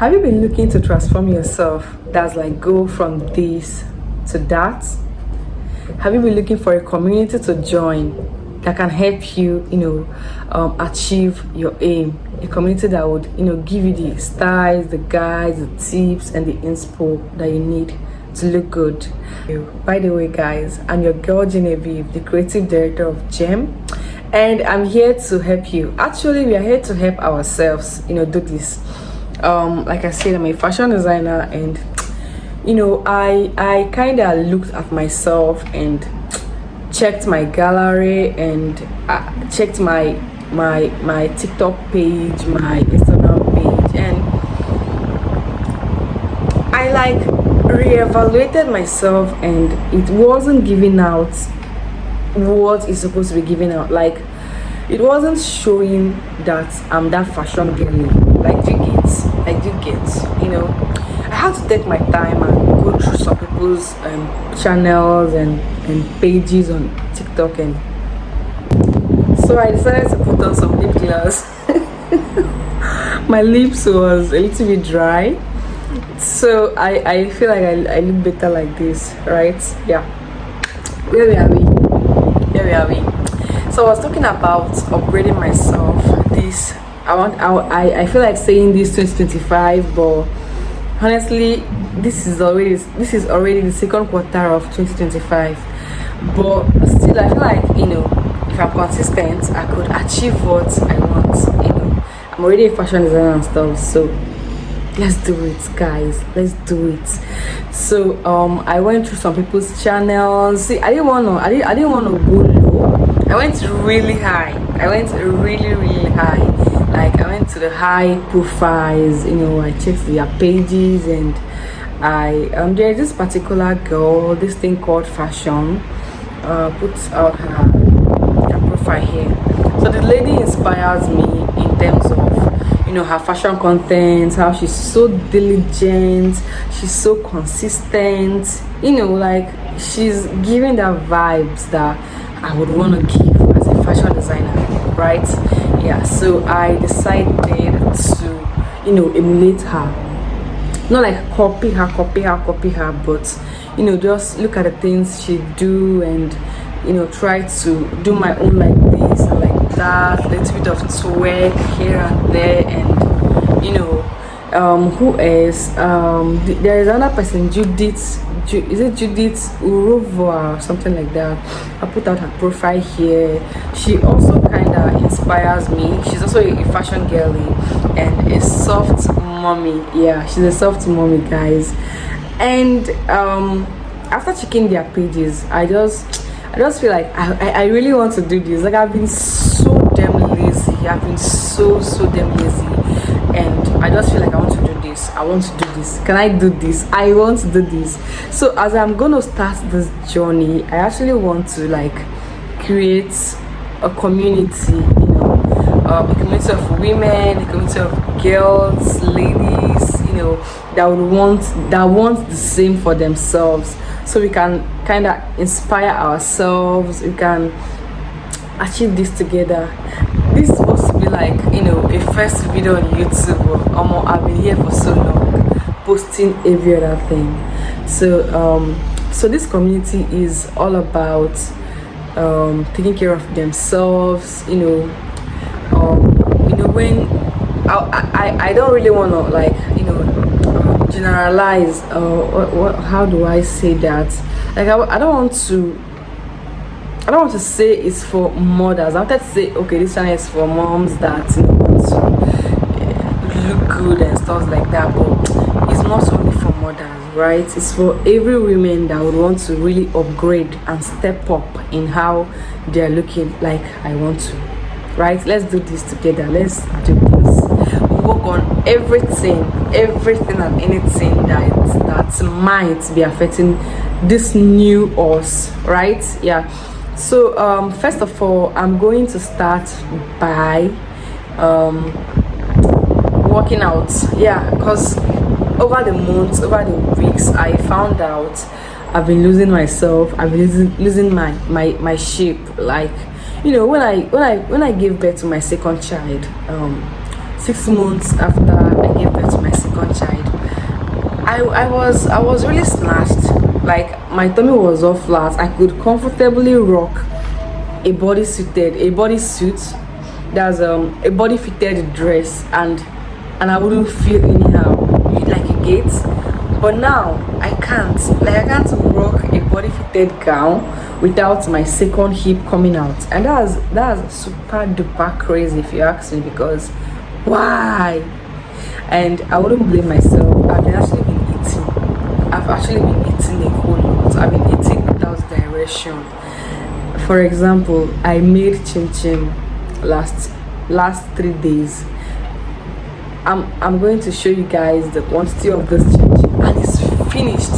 Have you been looking to transform yourself? That's like go from this to that. Have you been looking for a community to join that can help you, achieve your aim? A community that would, give you the styles, the guides, the tips, and the inspo that you need to look good. By the way, guys, I'm your girl Genevieve, the creative director of Gem, and I'm here to help you. Actually, we are here to help ourselves, do this. Like I said, I'm a fashion designer, and I kind of looked at myself and checked my gallery and checked my TikTok page, my Instagram page, and I like reevaluated myself, and it wasn't giving out what it's supposed to be giving out. Like, it wasn't showing that I'm that fashion girly. Like you get, I had to take my time and go through some people's channels and pages on TikTok, and so I decided to put on some lip gloss. My lips was a little bit dry, so I feel like I look better like this, right? Yeah. Where are we? So I was talking about upgrading myself. I feel like saying this 2025, but honestly, this is already the second quarter of 2025. But still, I feel like if I'm consistent, I could achieve what I want. I'm already a fashion designer and stuff, so let's do it, guys. Let's do it. So I went through some people's channels. See, I didn't want to go low. I went really high. I went really high. Like, I went to the high profiles. I checked their pages, and there's this particular girl, this thing called Fashion, puts out her profile here. So the lady inspires me in terms of her fashion content, how she's so diligent, she's so consistent, like she's giving the vibes that I would want to give as a fashion designer, right? Yeah, so I decided to emulate her, not like copy her, but just look at the things she do and try to do my own, like this and like that, a little bit of twerk here and there. And who else? There is another person, Judith Urova or something like that. I put out her profile here. She also kind of inspires me. She's also a fashion girly and a soft mommy. Yeah, she's a soft mommy, guys. And after checking their pages, I just feel like I really want to do this. Like, I've been so damn lazy. I've been so damn lazy, and I just feel like I want to do this. I want to do this. Can I do this? I want to do this. So as I'm gonna start this journey, I actually want to like create a community, a community of women, a community of girls, ladies, that want the same for themselves, so we can kind of inspire ourselves. We can achieve this together. This is supposed to be like a first video on YouTube. I've been here for so long, posting every other thing. So this community is all about taking care of themselves. When I don't really want to generalize. How do I say that? Like, I don't want to say it's for mothers. I wanted to say, okay, this channel is for moms that want to look good and stuff like that, but it's not only for mothers, right? It's for every woman that would want to really upgrade and step up in how they're looking like I want to, right? Let's do this together. Let's do this. Work on everything and anything that might be affecting this new us, right? Yeah. So first of all, I'm going to start by working out. Yeah, because over the months, over the weeks, I found out I've been losing myself. I've been losing my shape. Like, when I gave birth to my second child, 6 months after I gave birth to my second I was really snatched. Like my tummy was all flat. I could comfortably rock a bodysuit, that's a body fitted dress, and I wouldn't feel anyhow, like a gate. But now I can't rock a body fitted gown without my second hip coming out, and that's super duper crazy if you ask me, because why? And I wouldn't blame myself. I've actually been eating a whole lot. I've been eating without direction. For example, I made chim chim last 3 days. I'm going to show you guys the quantity of this chim chim, and it's finished.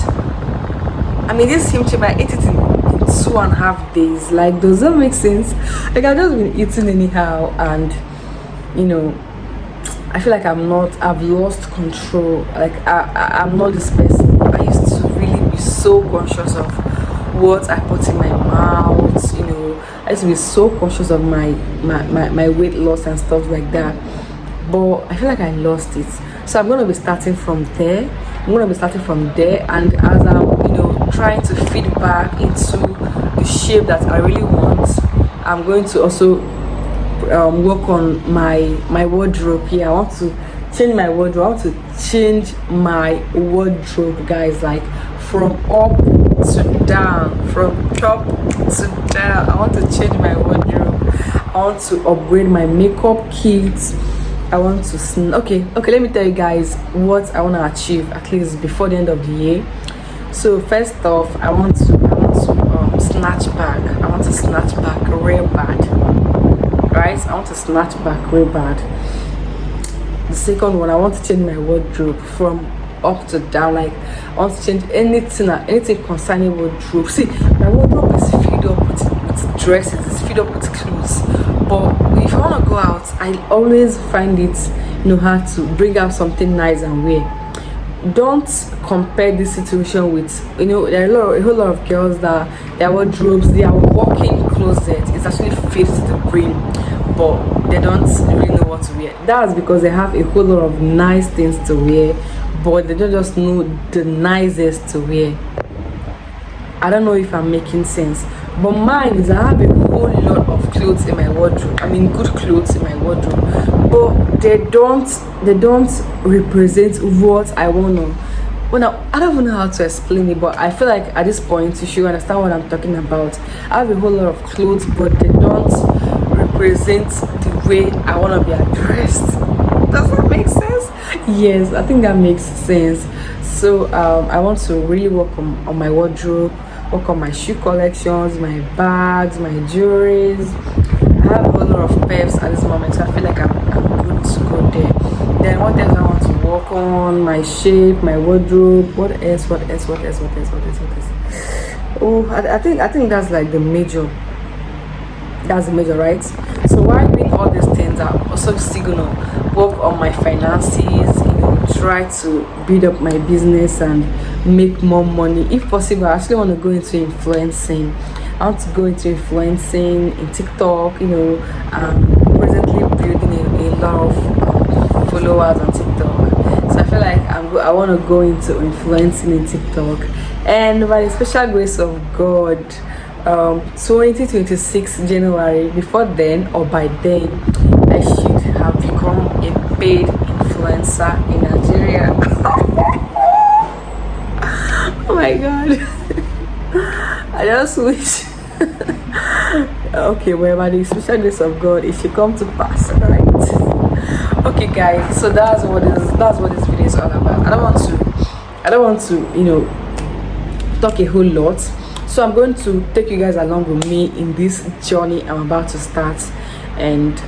I mean, this chim chim, I ate it in 2.5 days. Like, does that make sense? Like, I've just been eating anyhow, and you know, I feel like I've lost control. Like, I'm not this person. I used to really be so conscious of what I put in my mouth, I used to be so conscious of my weight loss and stuff like that. But I feel like I lost it. So I'm gonna be starting from there. And as I'm, trying to feed back into the shape that I really want, I'm going to also work on my wardrobe here. I want to change my wardrobe. I want to change my wardrobe, guys, like from up to down, from top to down. I want to change my wardrobe. I want to upgrade my makeup kits. I want to okay, let me tell you guys what I want to achieve at least before the end of the year. So first off, I want to snatch back. I want to snatch back real bad, right? I want to snatch back real bad. The second one, I want to change my wardrobe from up to down. Like, I want to change anything concerning wardrobe. See, my wardrobe is filled up with dresses, it's filled up with clothes. But if I want to go out, I always find it hard to bring out something nice and wear. Don't compare this situation with, there are a whole lot of girls that their wardrobes, their walk-in closet is actually filled to the brim, but they don't really know what to wear. That's because they have a whole lot of nice things to wear, but they don't just know the nicest to wear. I don't know if I'm making sense, but mine is I have a whole lot of clothes in my wardrobe. I mean, good clothes in my wardrobe, but they don't represent what I want to. Well, now, I don't even know how to explain it, but I feel like at this point you should understand what I'm talking about. I have a whole lot of clothes, but they don't represent the way I want to be addressed. Does that make sense? Yes, I think that makes sense. So I want to really work on my wardrobe, work on my shoe collections, my bags, my jewelries. I have a whole lot of peps at this moment, so I feel like I'm good to go there. Then what else I want to work on? My shape, my wardrobe. What else? Oh, I think that's like the major. That's the major, right? So while doing all these things, I'm also still gonna work on my finances, try to build up my business and make more money. If possible, I actually want to go into influencing. I want to go into influencing in TikTok. I'm presently building a lot of followers on TikTok. So I feel like I want to go into influencing in TikTok. And by the special grace of God, 2026 January, before then or by then, I should have become a paid influencer in Nigeria. Oh my god. I just wish. Okay, well, by the special grace of God, it should come to pass, right? Okay, guys, so that's what this video is all about. I don't want to talk a whole lot. So I'm going to take you guys along with me in this journey I'm about to start. And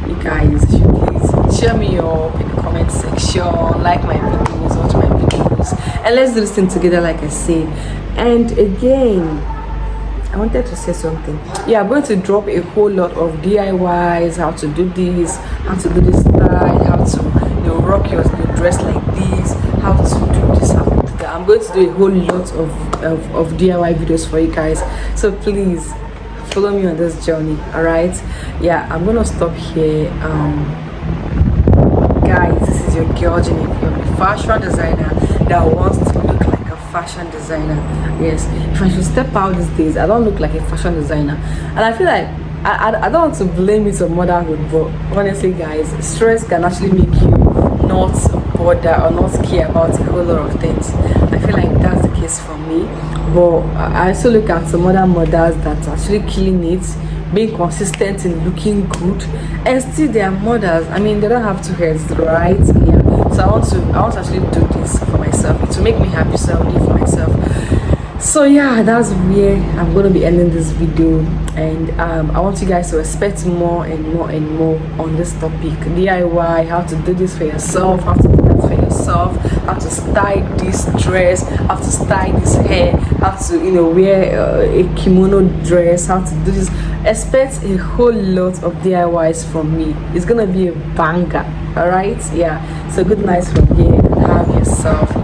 you guys should please cheer me up in the comment section, like my videos, watch my videos, and let's do this thing together, like I said. And again, I wanted to say something. Yeah, I'm going to drop a whole lot of DIYs, how to do this, how to do this style, how to rock your dress like this, how to do this, how to do that. I'm going to do a whole lot of DIY videos for you guys. So please follow me on this journey. All right, yeah, I'm gonna stop here. Guys, this is your girl Genevieve. fashion designer that wants to look like a fashion designer. Yes, if I should step out these days, I don't look like a fashion designer, and I feel like I don't want to blame it on motherhood, but honestly, guys, stress can actually make you not bother or not care about a whole lot of things. I feel like that's the case for me, but I also look at some other mothers that are actually killing it, being consistent in looking good, and still they are mothers. I mean, they don't have two heads, right? Yeah. So I want to actually do this for myself. It will make me happy, so I'll do it for myself. So yeah, that's where I'm going to be ending this video, and I want you guys to expect more and more and more on this topic: DIY, how to do this for yourself, how to do that for yourself, how to style this dress, how to style this hair, how to wear a kimono dress, how to do this. Expect a whole lot of DIYs from me. It's gonna be a banger. All right, yeah. So good night from here, and have yourself